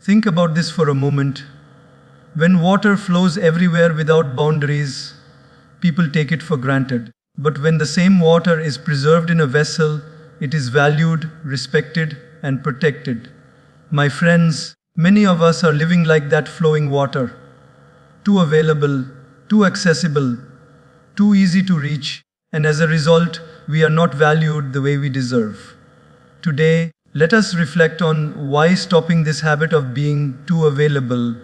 Think about this for a moment. When water flows everywhere without boundaries, people take it for granted. But when the same water is preserved in a vessel, it is valued, respected, and protected. My friends, many of us are living like that flowing water. Too available, too accessible, too easy to reach, and as a result, we are not valued the way we deserve. Today, let us reflect on why stopping this habit of being too available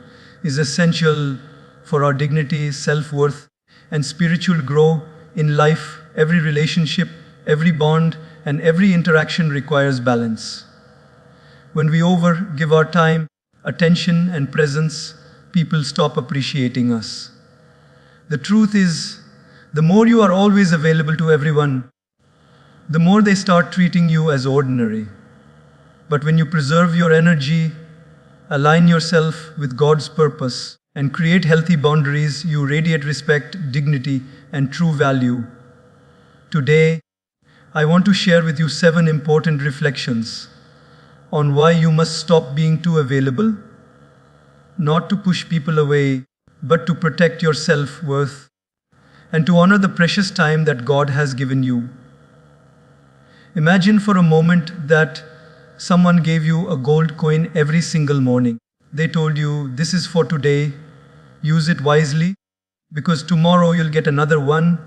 is essential for our dignity, self-worth, and spiritual growth in life. Every relationship, every bond, and every interaction requires balance. When we give our time, attention, and presence, people stop appreciating us. The truth is, the more you are always available to everyone, the more they start treating you as ordinary. But when you preserve your energy, align yourself with God's purpose, and create healthy boundaries, you radiate respect, dignity, and true value. Today, I want to share with you 7 important reflections on why you must stop being too available, not to push people away, but to protect your self-worth and to honor the precious time that God has given you. Imagine for a moment that someone gave you a gold coin every single morning. They told you, this is for today, use it wisely, because tomorrow you'll get another one.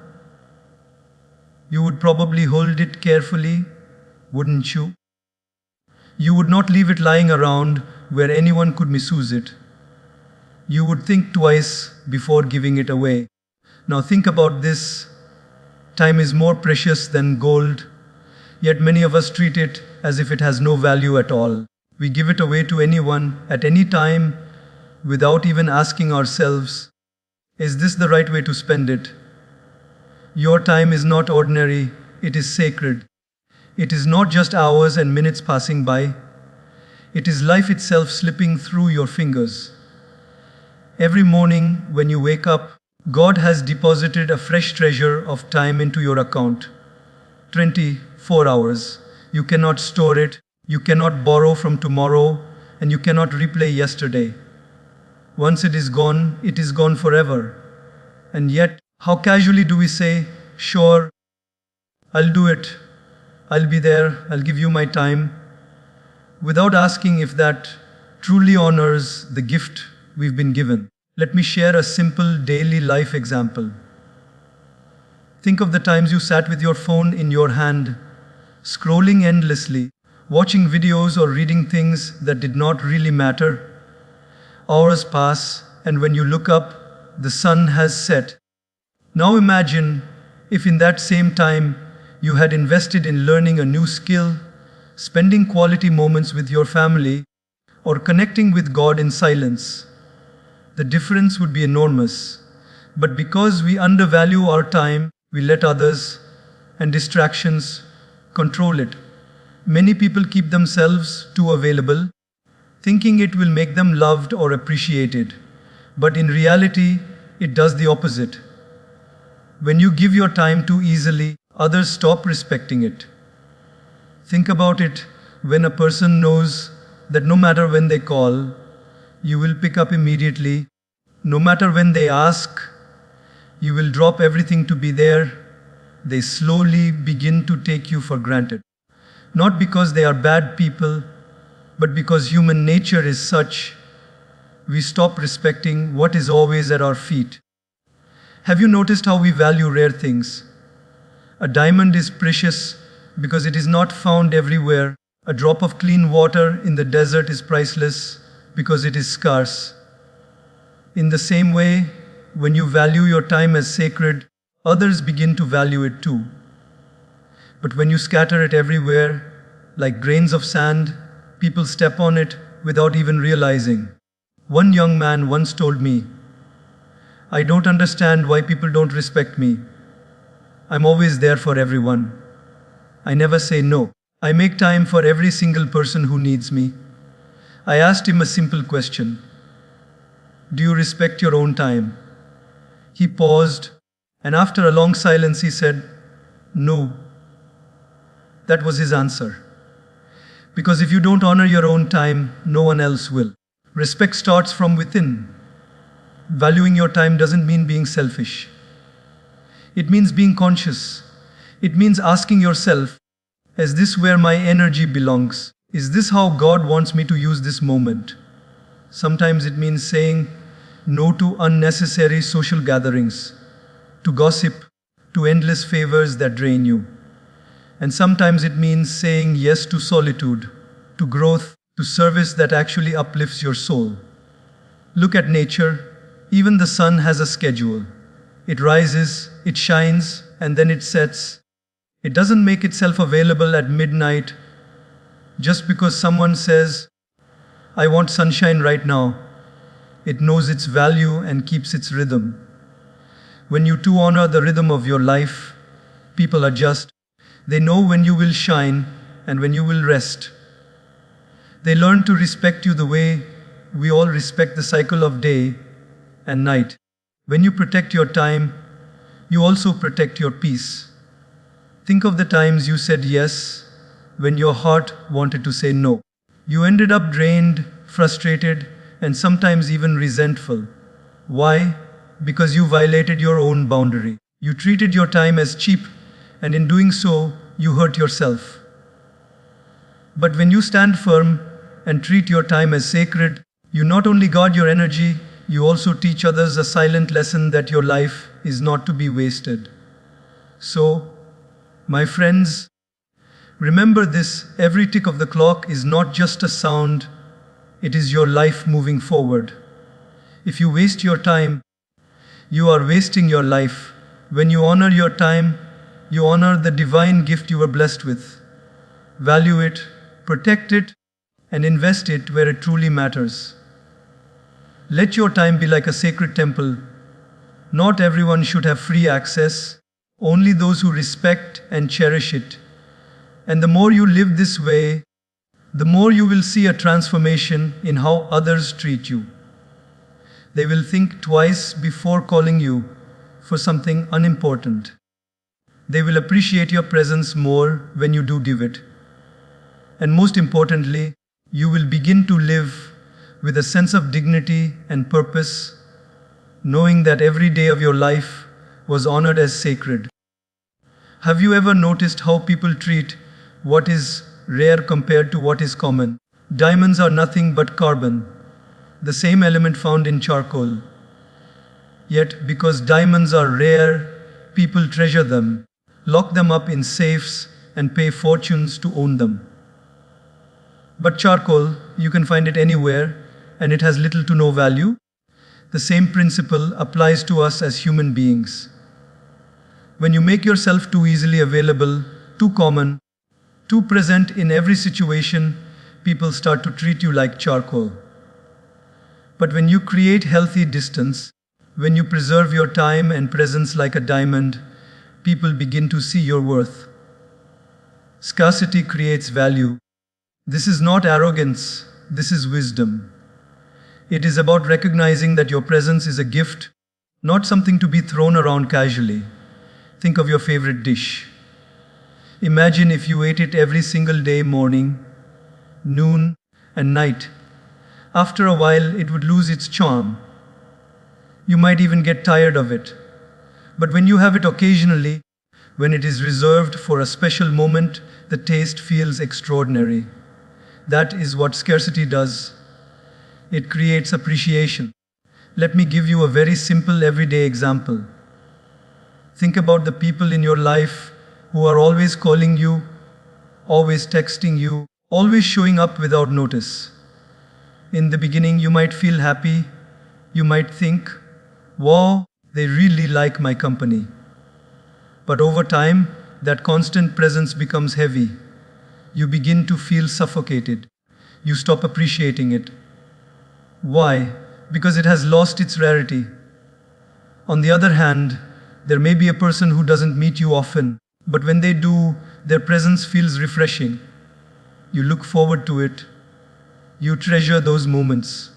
You would probably hold it carefully, wouldn't you? You would not leave it lying around where anyone could misuse it. You would think twice before giving it away. Now think about this. Time is more precious than gold, yet many of us treat it as if it has no value at all. We give it away to anyone, at any time, without even asking ourselves, is this the right way to spend it? Your time is not ordinary, it is sacred. It is not just hours and minutes passing by. It is life itself slipping through your fingers. Every morning when you wake up, God has deposited a fresh treasure of time into your account. 24 hours. You cannot store it, you cannot borrow from tomorrow, and you cannot replay yesterday. Once it is gone forever. And yet, how casually do we say, sure, I'll do it, I'll be there, I'll give you my time, without asking if that truly honors the gift we've been given. Let me share a simple daily life example. Think of the times you sat with your phone in your hand, scrolling endlessly, watching videos or reading things that did not really matter. Hours pass, and when you look up, the sun has set. Now imagine if in that same time you had invested in learning a new skill, spending quality moments with your family, or connecting with God in silence. The difference would be enormous. But because we undervalue our time, we let others and distractions control it. Many people keep themselves too available, thinking it will make them loved or appreciated. But in reality, it does the opposite. When you give your time too easily, others stop respecting it. Think about it when a person knows that no matter when they call, you will pick up immediately. No matter when they ask, you will drop everything to be there. They slowly begin to take you for granted. Not because they are bad people, but because human nature is such, we stop respecting what is always at our feet. Have you noticed how we value rare things? A diamond is precious because it is not found everywhere. A drop of clean water in the desert is priceless because it is scarce. In the same way, when you value your time as sacred, others begin to value it too. But when you scatter it everywhere, like grains of sand, people step on it without even realizing. One young man once told me, I don't understand why people don't respect me. I'm always there for everyone. I never say no. I make time for every single person who needs me. I asked him a simple question. Do you respect your own time? He paused, and after a long silence he said, no. That was his answer. Because if you don't honor your own time, no one else will. Respect starts from within. Valuing your time doesn't mean being selfish. It means being conscious. It means asking yourself, is this where my energy belongs? Is this how God wants me to use this moment? Sometimes it means saying no to unnecessary social gatherings, to gossip, to endless favors that drain you. And sometimes it means saying yes to solitude, to growth, to service that actually uplifts your soul. Look at nature. Even the sun has a schedule. It rises, it shines, and then it sets. It doesn't make itself available at midnight just because someone says, I want sunshine right now. It knows its value and keeps its rhythm. When you too honor the rhythm of your life, people adjust. They know when you will shine and when you will rest. They learn to respect you the way we all respect the cycle of day and night. When you protect your time, you also protect your peace. Think of the times you said yes when your heart wanted to say no. You ended up drained, frustrated, and sometimes even resentful. Why? Because you violated your own boundary. You treated your time as cheap, and in doing so, you hurt yourself. But when you stand firm and treat your time as sacred, you not only guard your energy, you also teach others a silent lesson that your life is not to be wasted. So, my friends, remember this: every tick of the clock is not just a sound, it is your life moving forward. If you waste your time, you are wasting your life. When you honor your time, you honor the divine gift you were blessed with. Value it, protect it, and invest it where it truly matters. Let your time be like a sacred temple. Not everyone should have free access, only those who respect and cherish it. And the more you live this way, the more you will see a transformation in how others treat you. They will think twice before calling you for something unimportant. They will appreciate your presence more when you do give it. And most importantly, you will begin to live with a sense of dignity and purpose, knowing that every day of your life was honored as sacred. Have you ever noticed how people treat what is rare compared to what is common? Diamonds are nothing but carbon, the same element found in charcoal. Yet, because diamonds are rare, people treasure them, lock them up in safes, and pay fortunes to own them. But charcoal, you can find it anywhere, and it has little to no value. The same principle applies to us as human beings. When you make yourself too easily available, too common, too present in every situation, people start to treat you like charcoal. But when you create healthy distance, when you preserve your time and presence like a diamond, people begin to see your worth. Scarcity creates value. This is not arrogance, this is wisdom. It is about recognizing that your presence is a gift, not something to be thrown around casually. Think of your favorite dish. Imagine if you ate it every single day, morning, noon, and night. After a while, it would lose its charm. You might even get tired of it. But when you have it occasionally, when it is reserved for a special moment, the taste feels extraordinary. That is what scarcity does. It creates appreciation. Let me give you a very simple everyday example. Think about the people in your life who are always calling you, always texting you, always showing up without notice. In the beginning, you might feel happy. You might think, wow, they really like my company. But over time, that constant presence becomes heavy. You begin to feel suffocated. You stop appreciating it. Why? Because it has lost its rarity. On the other hand, there may be a person who doesn't meet you often, but when they do, their presence feels refreshing. You look forward to it. You treasure those moments.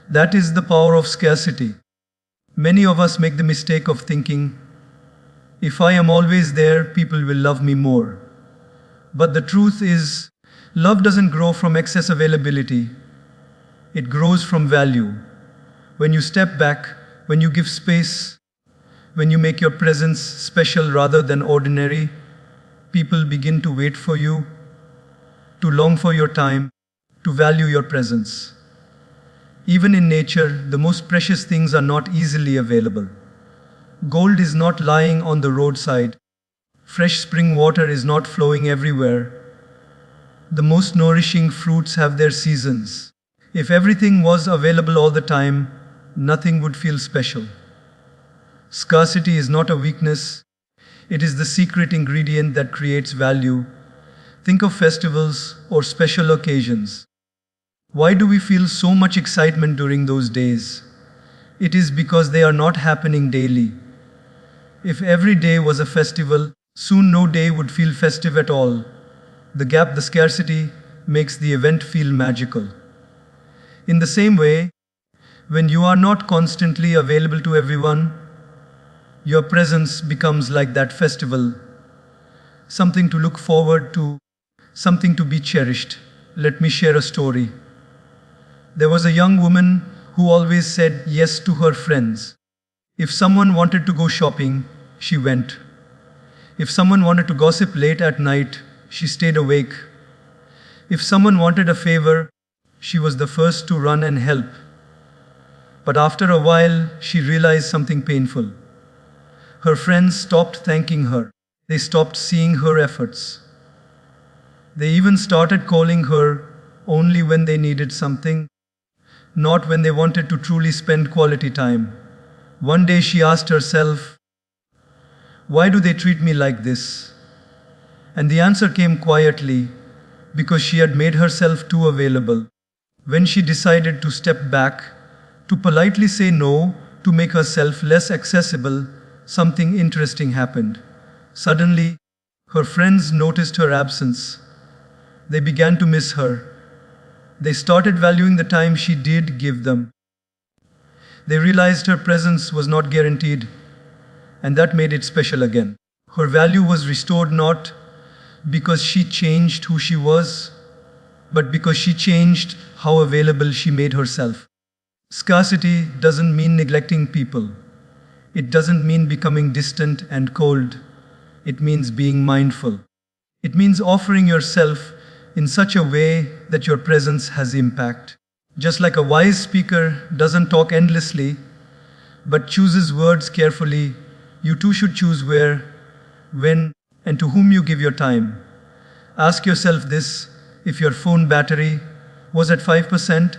That is the power of scarcity. Many of us make the mistake of thinking, if I am always there, people will love me more. But the truth is, love doesn't grow from excess availability. It grows from value. When you step back, when you give space, when you make your presence special rather than ordinary, people begin to wait for you, to long for your time, to value your presence. Even in nature, the most precious things are not easily available. Gold is not lying on the roadside. Fresh spring water is not flowing everywhere. The most nourishing fruits have their seasons. If everything was available all the time, nothing would feel special. Scarcity is not a weakness, it is the secret ingredient that creates value. Think of festivals or special occasions. Why do we feel so much excitement during those days? It is because they are not happening daily. If every day was a festival, soon no day would feel festive at all. The gap, the scarcity, makes the event feel magical. In the same way, when you are not constantly available to everyone, your presence becomes like that festival, something to look forward to, something to be cherished. Let me share a story. There was a young woman who always said yes to her friends. If someone wanted to go shopping, she went. If someone wanted to gossip late at night, she stayed awake. If someone wanted a favor, she was the first to run and help. But after a while, she realized something painful. Her friends stopped thanking her. They stopped seeing her efforts. They even started calling her only when they needed something, not when they wanted to truly spend quality time. One day she asked herself, "Why do they treat me like this?" And the answer came quietly, because she had made herself too available. When she decided to step back, to politely say no, to make herself less accessible, something interesting happened. Suddenly, her friends noticed her absence. They began to miss her. They started valuing the time she did give them. They realized her presence was not guaranteed, and that made it special again. Her value was restored not because she changed who she was, but because she changed how available she made herself. Scarcity doesn't mean neglecting people. It doesn't mean becoming distant and cold. It means being mindful. It means offering yourself in such a way that your presence has impact. Just like a wise speaker doesn't talk endlessly, but chooses words carefully, you too should choose where, when, and to whom you give your time. Ask yourself this: if your phone battery was at 5%,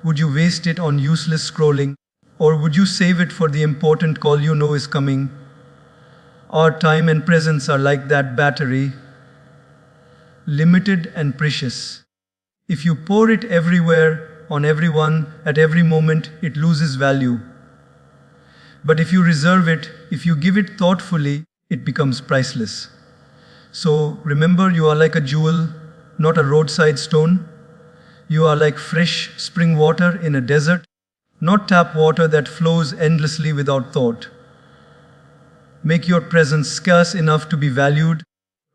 would you waste it on useless scrolling, or would you save it for the important call you know is coming? Our time and presence are like that battery, limited and precious. If you pour it everywhere, on everyone, at every moment, it loses value. But if you reserve it, if you give it thoughtfully, it becomes priceless. So remember, you are like a jewel, not a roadside stone. You are like fresh spring water in a desert, not tap water that flows endlessly without thought. Make your presence scarce enough to be valued,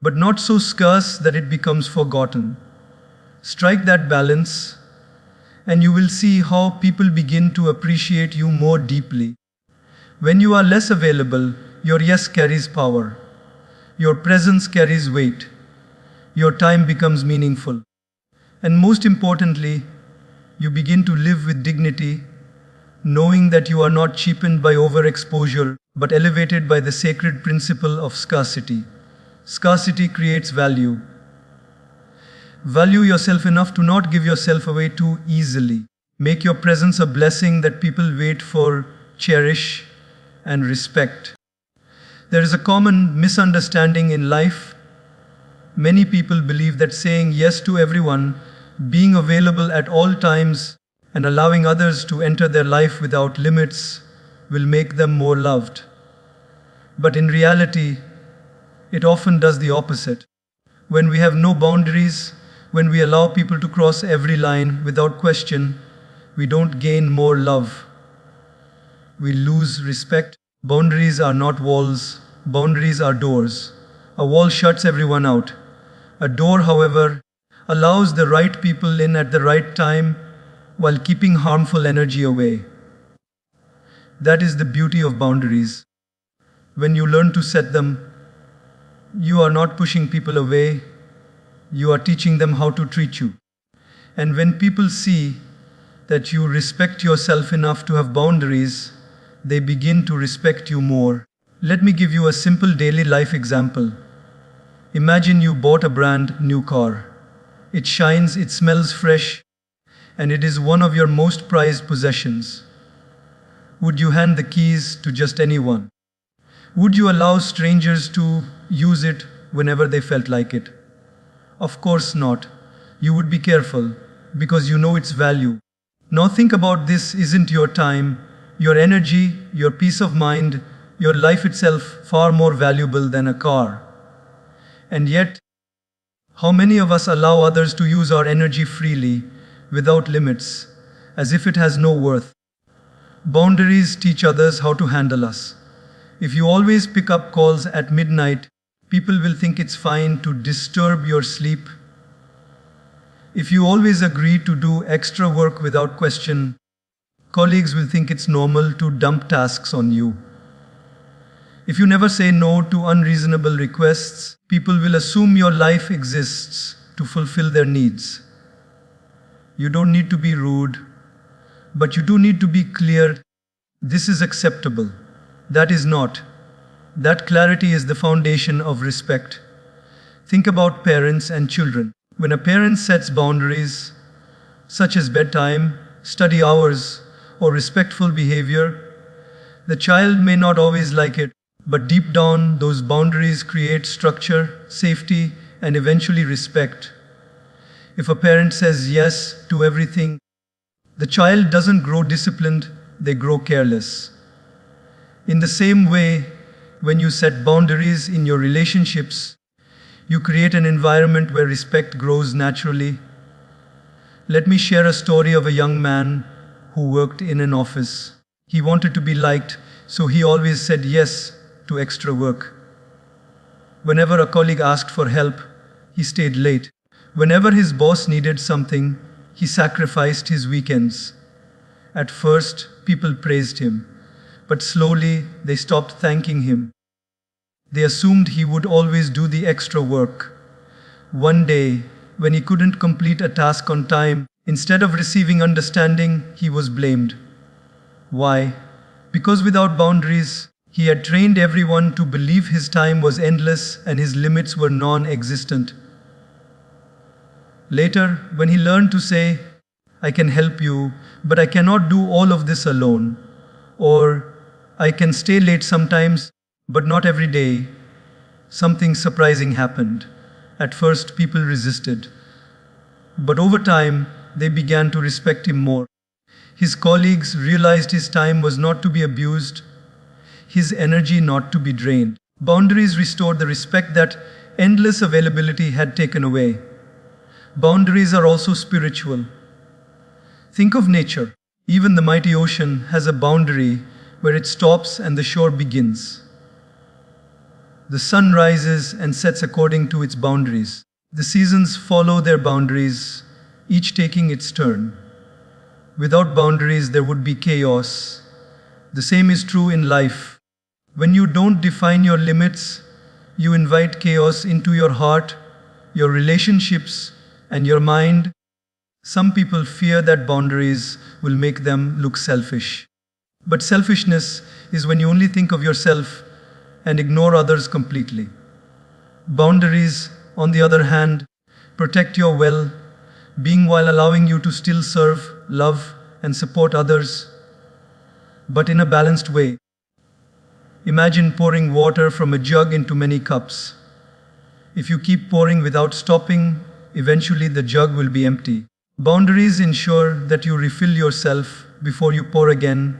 but not so scarce that it becomes forgotten. Strike that balance, and you will see how people begin to appreciate you more deeply. When you are less available, your yes carries power. Your presence carries weight. Your time becomes meaningful. And most importantly, you begin to live with dignity, knowing that you are not cheapened by overexposure, but elevated by the sacred principle of scarcity. Scarcity creates value. Value yourself enough to not give yourself away too easily. Make your presence a blessing that people wait for, cherish, and respect. There is a common misunderstanding in life. Many people believe that saying yes to everyone, being available at all times, and allowing others to enter their life without limits will make them more loved. But in reality, it often does the opposite. When we have no boundaries, when we allow people to cross every line without question, we don't gain more love. We lose respect. Boundaries are not walls, boundaries are doors. A wall shuts everyone out. A door, however, allows the right people in at the right time, while keeping harmful energy away. That is the beauty of boundaries. When you learn to set them, you are not pushing people away, you are teaching them how to treat you. And when people see that you respect yourself enough to have boundaries, they begin to respect you more. Let me give you a simple daily life example. Imagine you bought a brand new car. It shines, it smells fresh, and it is one of your most prized possessions. Would you hand the keys to just anyone? Would you allow strangers to use it whenever they felt like it? Of course not. You would be careful because you know its value. Now think about this: isn't your time, your energy, your peace of mind, your life itself far more valuable than a car? And yet, how many of us allow others to use our energy freely, without limits, as if it has no worth? Boundaries teach others how to handle us. If you always pick up calls at midnight, people will think it's fine to disturb your sleep. If you always agree to do extra work without question, colleagues will think it's normal to dump tasks on you. If you never say no to unreasonable requests, people will assume your life exists to fulfill their needs. You don't need to be rude, but you do need to be clear. This is acceptable. That is not. That clarity is the foundation of respect. Think about parents and children. When a parent sets boundaries, such as bedtime, study hours, or respectful behavior, the child may not always like it, but deep down, those boundaries create structure, safety, and eventually respect. If a parent says yes to everything, the child doesn't grow disciplined, they grow careless. In the same way, when you set boundaries in your relationships, you create an environment where respect grows naturally. Let me share a story of a young man who worked in an office. He wanted to be liked, so he always said yes to extra work. Whenever a colleague asked for help, he stayed late. Whenever his boss needed something, he sacrificed his weekends. At first, people praised him, but slowly they stopped thanking him. They assumed he would always do the extra work. One day, when he couldn't complete a task on time, instead of receiving understanding, he was blamed. Why? Because without boundaries, he had trained everyone to believe his time was endless and his limits were non-existent. Later, when he learned to say, "I can help you, but I cannot do all of this alone," or "I can stay late sometimes, but not every day," something surprising happened. At first, people resisted. But over time, they began to respect him more. His colleagues realized his time was not to be abused, his energy not to be drained. Boundaries restored the respect that endless availability had taken away. Boundaries are also spiritual. Think of nature. Even the mighty ocean has a boundary where it stops and the shore begins. The sun rises and sets according to its boundaries. The seasons follow their boundaries, each taking its turn. Without boundaries, there would be chaos. The same is true in life. When you don't define your limits, you invite chaos into your heart, your relationships, and your mind. Some people fear that boundaries will make them look selfish. But selfishness is when you only think of yourself and ignore others completely. Boundaries, on the other hand, protect your well-being while allowing you to still serve, love, and support others, but in a balanced way. Imagine pouring water from a jug into many cups. If you keep pouring without stopping, eventually the jug will be empty. Boundaries ensure that you refill yourself before you pour again.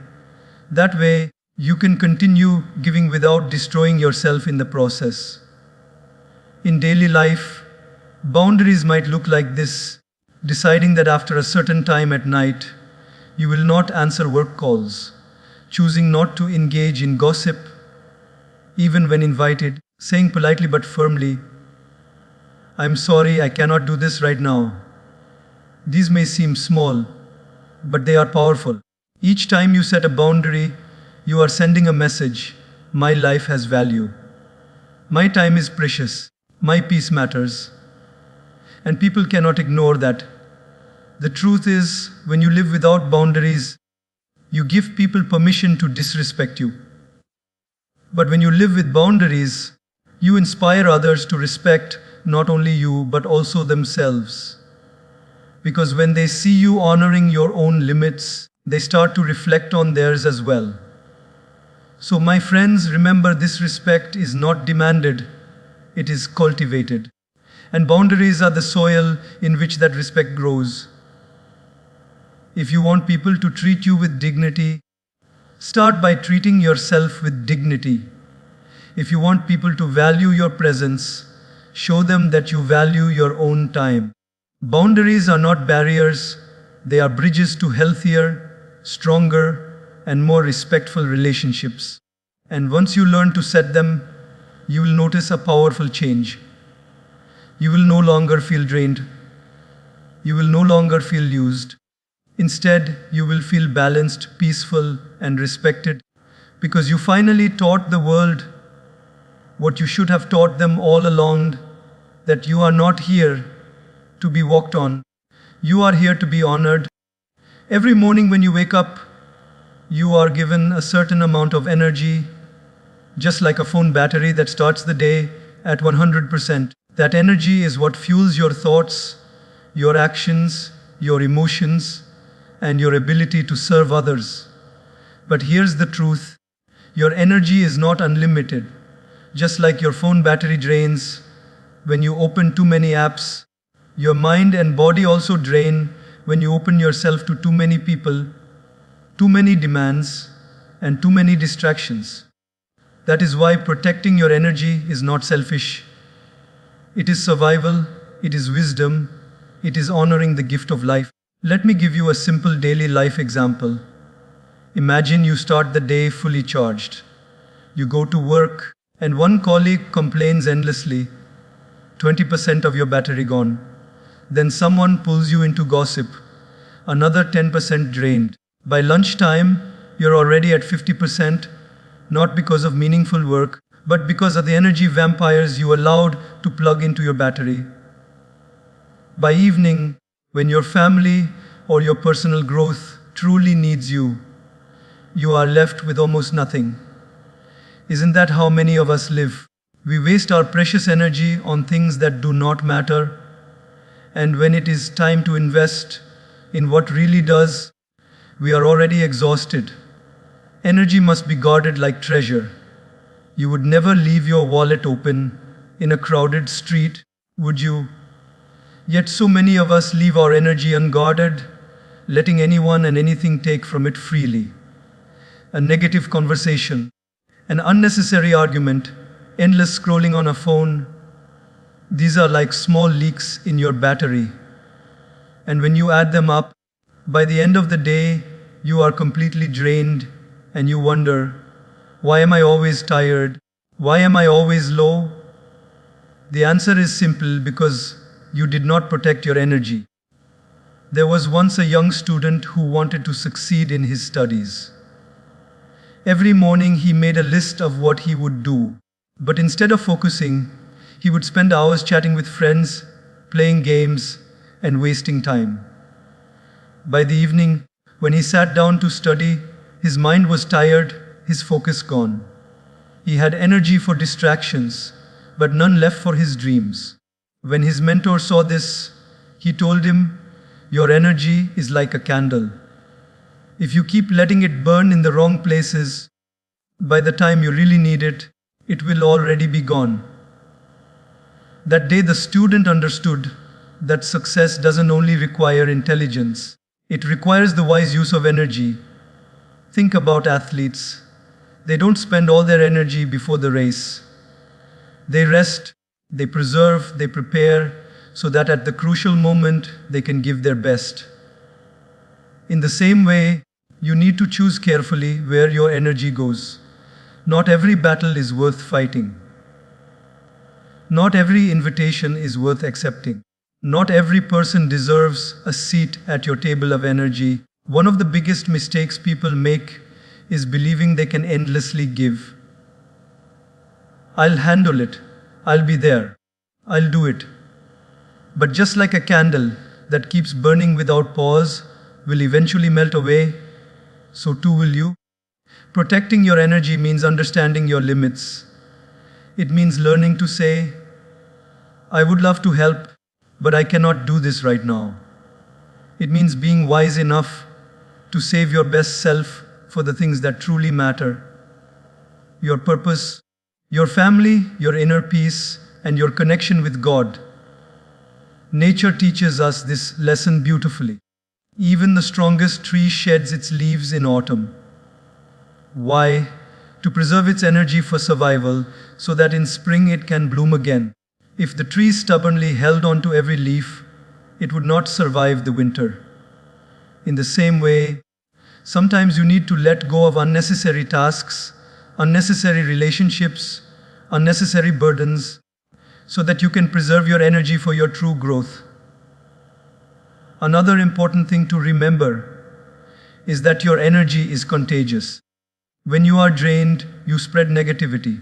That way, you can continue giving without destroying yourself in the process. In daily life, boundaries might look like this: deciding that after a certain time at night, you will not answer work calls, choosing not to engage in gossip, even when invited, saying politely but firmly, "I'm sorry, I cannot do this right now." These may seem small, but they are powerful. Each time you set a boundary, you are sending a message: my life has value. My time is precious. My peace matters. And people cannot ignore that. The truth is, when you live without boundaries, you give people permission to disrespect you. But when you live with boundaries, you inspire others to respect not only you but also themselves. Because when they see you honoring your own limits, they start to reflect on theirs as well. So, my friends, remember, this respect is not demanded, it is cultivated. And boundaries are the soil in which that respect grows. If you want people to treat you with dignity, start by treating yourself with dignity. If you want people to value your presence, show them that you value your own time. Boundaries are not barriers, they are bridges to healthier, stronger, and more respectful relationships. And once you learn to set them, you will notice a powerful change. You will no longer feel drained. You will no longer feel used. Instead, you will feel balanced, peaceful, and respected, because you finally taught the world what you should have taught them all along, that you are not here to be walked on. You are here to be honored. Every morning when you wake up, you are given a certain amount of energy, just like a phone battery that starts the day at 100%. That energy is what fuels your thoughts, your actions, your emotions, and your ability to serve others. But here's the truth: your energy is not unlimited. Just like your phone battery drains when you open too many apps, your mind and body also drain when you open yourself to too many people, too many demands, and too many distractions. That is why protecting your energy is not selfish. It is survival, it is wisdom, it is honoring the gift of life. Let me give you a simple daily life example. Imagine you start the day fully charged. You go to work, and one colleague complains endlessly, 20% of your battery gone. Then someone pulls you into gossip, another 10% drained. By lunchtime, you're already at 50%, not because of meaningful work, but because of the energy vampires you allowed to plug into your battery. By evening, when your family or your personal growth truly needs you, you are left with almost nothing. Isn't that how many of us live? We waste our precious energy on things that do not matter, and when it is time to invest in what really does, we are already exhausted. Energy must be guarded like treasure. You would never leave your wallet open in a crowded street, would you? Yet so many of us leave our energy unguarded, letting anyone and anything take from it freely. A negative conversation, an unnecessary argument, endless scrolling on a phone. These are like small leaks in your battery. And when you add them up, by the end of the day, you are completely drained and you wonder, why am I always tired? Why am I always low? The answer is simple: because you did not protect your energy. There was once a young student who wanted to succeed in his studies. Every morning he made a list of what he would do, but instead of focusing, he would spend hours chatting with friends, playing games, and wasting time. By the evening, when he sat down to study, his mind was tired, his focus gone. He had energy for distractions, but none left for his dreams. When his mentor saw this, he told him, "Your energy is like a candle. If you keep letting it burn in the wrong places, by the time you really need it, it will already be gone." That day, the student understood that success doesn't only require intelligence, it requires the wise use of energy. Think about athletes. They don't spend all their energy before the race. They rest, they preserve, they prepare, so that at the crucial moment they can give their best. In the same way, you need to choose carefully where your energy goes. Not every battle is worth fighting. Not every invitation is worth accepting. Not every person deserves a seat at your table of energy. One of the biggest mistakes people make is believing they can endlessly give. I'll handle it. I'll be there. I'll do it. But just like a candle that keeps burning without pause will eventually melt away, so too will you. Protecting your energy means understanding your limits. It means learning to say, I would love to help, but I cannot do this right now. It means being wise enough to save your best self for the things that truly matter. Your purpose, your family, your inner peace, and your connection with God. Nature teaches us this lesson beautifully. Even the strongest tree sheds its leaves in autumn. Why? To preserve its energy for survival, so that in spring it can bloom again. If the tree stubbornly held on to every leaf, it would not survive the winter. In the same way, sometimes you need to let go of unnecessary tasks, unnecessary relationships, unnecessary burdens, so that you can preserve your energy for your true growth. Another important thing to remember is that your energy is contagious. When you are drained, you spread negativity.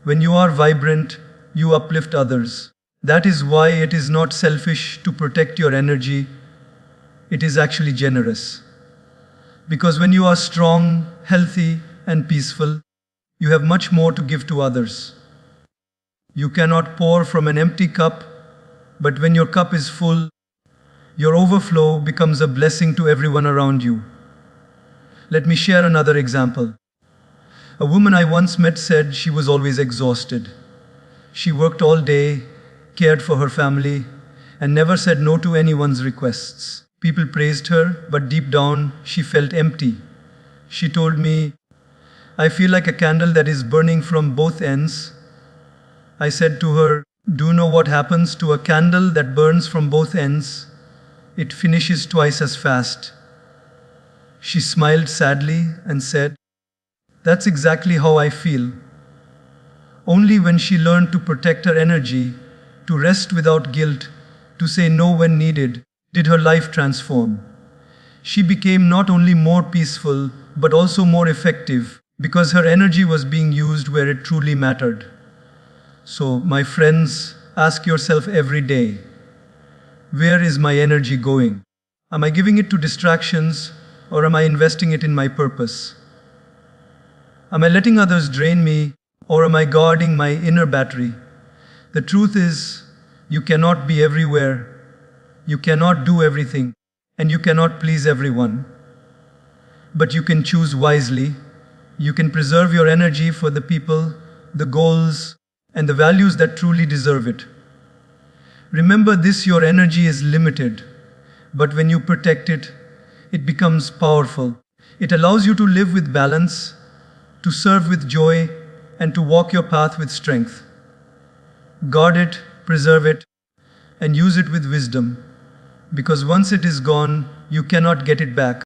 When you are vibrant, you uplift others. That is why it is not selfish to protect your energy. It is actually generous. Because when you are strong, healthy, and peaceful, you have much more to give to others. You cannot pour from an empty cup, but when your cup is full, your overflow becomes a blessing to everyone around you. Let me share another example. A woman I once met said she was always exhausted. She worked all day, cared for her family, and never said no to anyone's requests. People praised her, but deep down, she felt empty. She told me, I feel like a candle that is burning from both ends. I said to her, do you know what happens to a candle that burns from both ends? It finishes twice as fast. She smiled sadly and said, that's exactly how I feel. Only when she learned to protect her energy, to rest without guilt, to say no when needed, did her life transform. She became not only more peaceful, but also more effective, because her energy was being used where it truly mattered. So, my friends, ask yourself every day, where is my energy going? Am I giving it to distractions, or am I investing it in my purpose? Am I letting others drain me, or am I guarding my inner battery? The truth is, you cannot be everywhere, you cannot do everything, and you cannot please everyone. But you can choose wisely. You can preserve your energy for the people, the goals, and the values that truly deserve it. Remember this, your energy is limited, but when you protect it, it becomes powerful. It allows you to live with balance, to serve with joy, and to walk your path with strength. Guard it, preserve it, and use it with wisdom, because once it is gone, you cannot get it back.